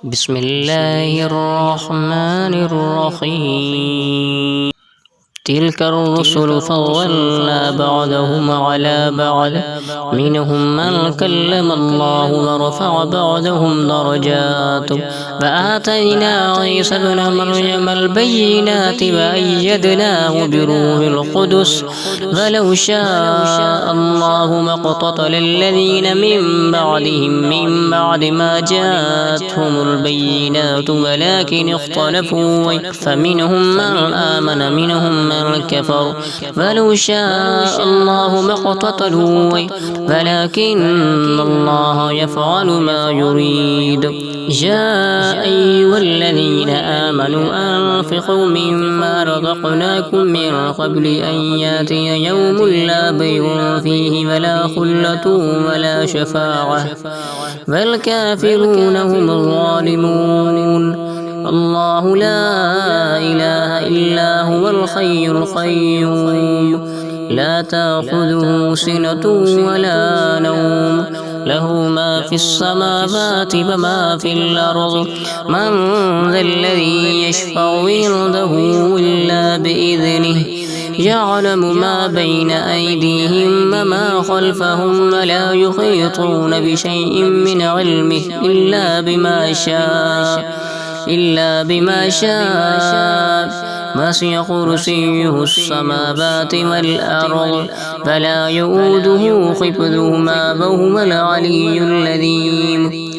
بسم الله الرحمن الرحيم. تلك الرسل فضلنا بعضهم على بعض منهم من كلم الله ورفع بعضهم درجات وآتينا عيسى ابن مريم البينات وأيدناه بروح القدس ولو شاء الله ما اقتتل الذين من بعدهم من بعد ما جاءتهم البينات ولكن اختلفوا فمنهم من آمن منهم من كفر ولو شاء الله ما اقتتلوا ولكن الله يفعل ما يريد. يا أيها الذين آمنوا أنفقوا مما رزقناكم من قبل أن يأتي يوم لا بيع فيه ولا خلة ولا شفاعة والكافرون هم الظالمون. الله لا إله إلا هو الحي القيوم لا تأخذه سنة ولا نوم له ما في السماوات وما في الأرض من ذا الذي يشفع عنده إلا بإذنه يعلم ما بين أيديهم وما خلفهم ولا يحيطون بشيء من علمه إلا بما شاء وسع كرسيه السماوات والأرض فلا يؤوده حفظهما وهو العلي العظيم.